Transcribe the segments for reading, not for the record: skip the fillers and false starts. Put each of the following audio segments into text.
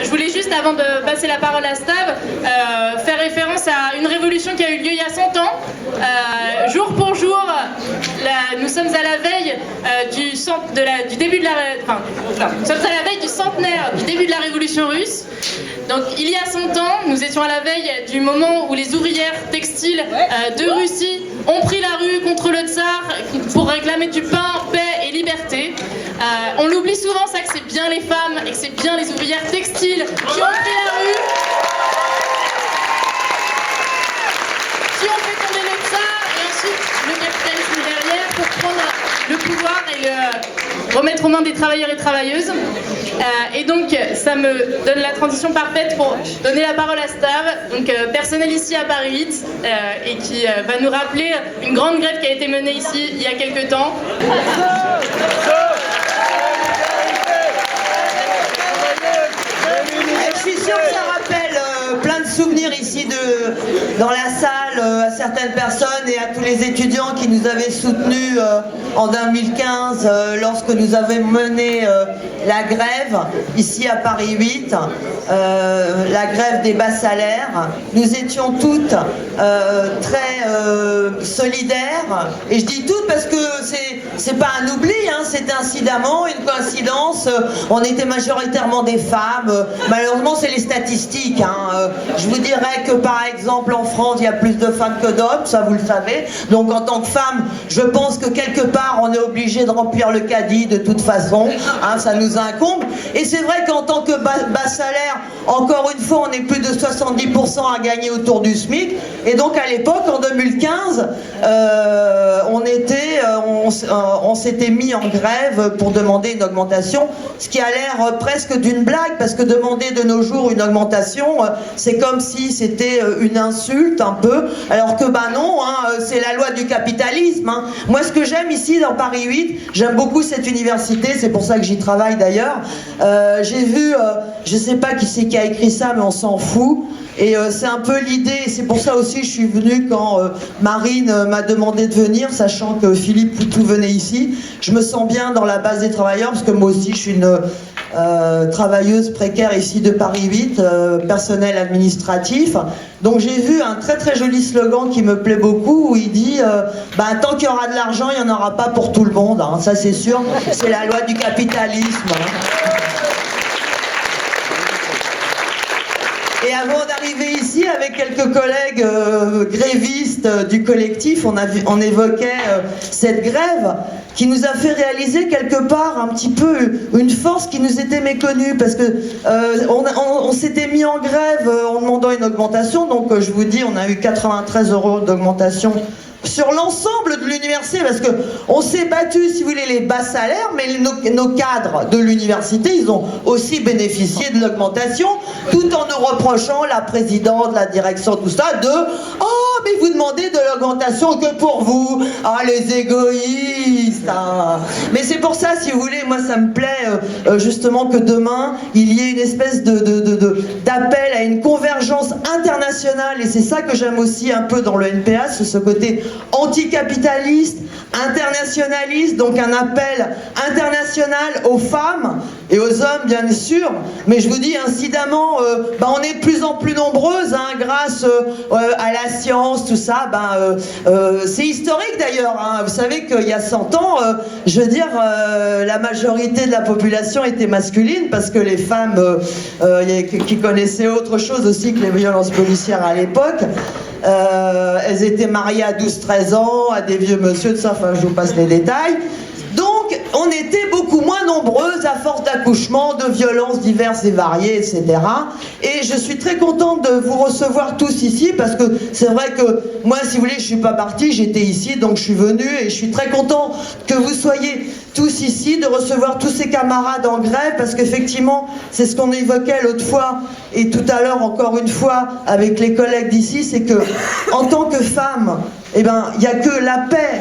je voulais juste, avant de passer la parole à Stav, faire référence à une révolution qui a eu lieu il y a 100 ans. Jour pour jour, nous sommes à la veille du centenaire du début de la révolution russe. Donc il y a 100 ans, nous étions à la veille du moment où les ouvrières textiles de Russie ont pris la rue contre le tsar pour réclamer du pain, paix et liberté. On l'oublie souvent, ça, que c'est bien les femmes et que c'est bien les ouvrières textiles qui ont pris la rue, qui ont fait tomber le tsar et ensuite le capitalisme derrière pour prendre le pouvoir et le remettre aux mains des travailleurs et travailleuses. Et donc ça me donne la transition parfaite pour donner la parole à Stav, donc personnel ici à Paris 8 et qui va nous rappeler une grande grève qui a été menée ici il y a quelques temps. Je suis sûre que ça rappelle plein de souvenirs ici dans la salle à certaines personnes et à tous les étudiants qui nous avaient soutenus en 2015 lorsque nous avions mené la grève ici à Paris 8, la grève des bas salaires. Nous étions toutes très solidaires, et je dis toutes parce que c'est pas un oubli, hein, c'est incidemment une coïncidence. On était majoritairement des femmes. Malheureusement, c'est les statistiques, hein. Je vous dirais que par exemple en France, il y a plus de femmes que d'hommes, ça vous le savez. Donc en tant que femme, je pense que quelque part on est obligé de remplir le caddie de toute façon, hein, ça nous incombe. Et c'est vrai qu'en tant que bas salaire, encore une fois, on est plus de 70% à gagner autour du SMIC. Et donc à l'époque, en 2015, on s'était mis en grève pour demander une augmentation, ce qui a l'air presque d'une blague, parce que demander de nos jours une augmentation, c'est comme si c'était une insulte un peu, alors que bah non, hein, c'est la loi du capitalisme, hein. Moi, ce que j'aime ici dans Paris 8, j'aime beaucoup cette université, c'est pour ça que j'y travaille d'ailleurs. J'ai vu, je sais pas qui c'est qui a écrit ça, mais on s'en fout. Et c'est un peu l'idée, c'est pour ça aussi je suis venue quand Marine m'a demandé de venir, sachant que Philippe Poutou venait ici. Je me sens bien dans la base des travailleurs, parce que moi aussi je suis une travailleuse précaire ici de Paris 8, personnel administratif. Donc j'ai vu un très très joli slogan qui me plaît beaucoup, où il dit tant qu'il y aura de l'argent, il n'y en aura pas pour tout le monde, hein, ça c'est sûr, c'est la loi du capitalisme, hein. Et avant d'arriver ici, avec quelques collègues grévistes du collectif, on évoquait cette grève qui nous a fait réaliser quelque part un petit peu une force qui nous était méconnue, parce que on s'était mis en grève en demandant une augmentation. Donc je vous dis, on a eu 93 € d'augmentation sur l'ensemble de l'université, parce que on s'est battu, si vous voulez, les bas salaires, mais nos cadres de l'université, ils ont aussi bénéficié de l'augmentation, tout en nous reprochant, la présidente, la direction, tout ça, de « Oh, mais vous demandez de l'augmentation que pour vous, ah, les égoïstes, hein. » Mais c'est pour ça, si vous voulez, moi ça me plaît justement que demain, il y ait une espèce d'appel à une convergence internationale, et c'est ça que j'aime aussi un peu dans le NPA, c'est ce côté anticapitaliste, internationaliste, donc un appel international aux femmes et aux hommes bien sûr, mais je vous dis incidemment, on est de plus en plus nombreuses, hein, grâce à la science, tout ça, c'est historique d'ailleurs, hein. Vous savez qu'il y a 100 ans, je veux dire, la majorité de la population était masculine, parce que les femmes qui connaissaient autre chose aussi que les violences policières à l'époque, elles étaient mariées à 12-13 ans, à des vieux monsieur, de ça, enfin je vous passe les détails. Donc on était beaucoup moins nombreuses à force d'accouchements, de violences diverses et variées, etc. Et je suis très contente de vous recevoir tous ici, parce que c'est vrai que moi, si vous voulez, je suis pas partie, j'étais ici, donc je suis venue, et je suis très contente que vous soyez tous ici, de recevoir tous ces camarades en grève, parce qu'effectivement, c'est ce qu'on évoquait l'autre fois, et tout à l'heure encore une fois avec les collègues d'ici, c'est que en tant que femme, il n'y a que la paix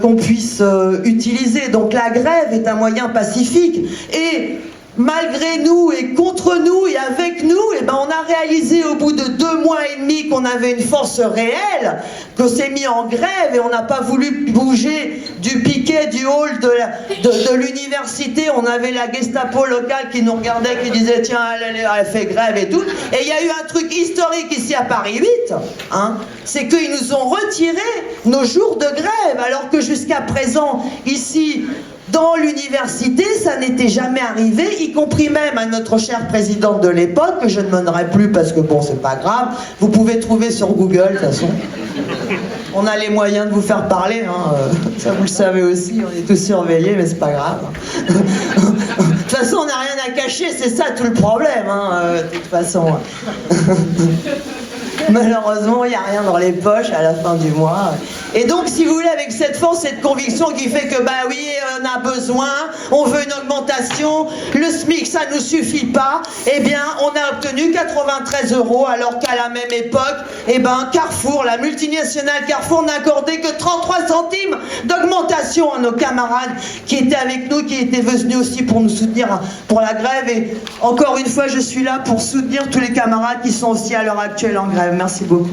qu'on puisse utiliser. Donc la grève est un moyen pacifique. Et malgré nous et contre nous et avec nous, on réalisé au bout de 2 mois et demi qu'on avait une force réelle, qu'on s'est mis en grève et on n'a pas voulu bouger du piquet du hall de l'université. On avait la Gestapo locale qui nous regardait, qui disait tiens, elle fait grève et tout. Et il y a eu un truc historique ici à Paris 8, hein, c'est qu'ils nous ont retiré nos jours de grève, alors que jusqu'à présent, ici, dans l'université, ça n'était jamais arrivé, y compris même à notre chère présidente de l'époque, que je ne nommerai plus parce que bon, c'est pas grave, vous pouvez trouver sur Google, de toute façon. On a les moyens de vous faire parler, hein. Ça vous le savez aussi, on est tous surveillés, mais c'est pas grave. De toute façon, on n'a rien à cacher, c'est ça tout le problème, hein, de toute façon. Malheureusement, il n'y a rien dans les poches à la fin du mois. Et donc, si vous voulez, avec cette force, cette conviction qui fait que, bah oui, on a besoin, on veut une augmentation, le SMIC, ça ne nous suffit pas, eh bien, on a obtenu 93 €, alors qu'à la même époque, eh ben, Carrefour, la multinationale Carrefour, n'a accordé que 33 centimes d'augmentation à nos camarades qui étaient avec nous, qui étaient venus aussi pour nous soutenir pour la grève. Et encore une fois, je suis là pour soutenir tous les camarades qui sont aussi à l'heure actuelle en grève. Merci beaucoup.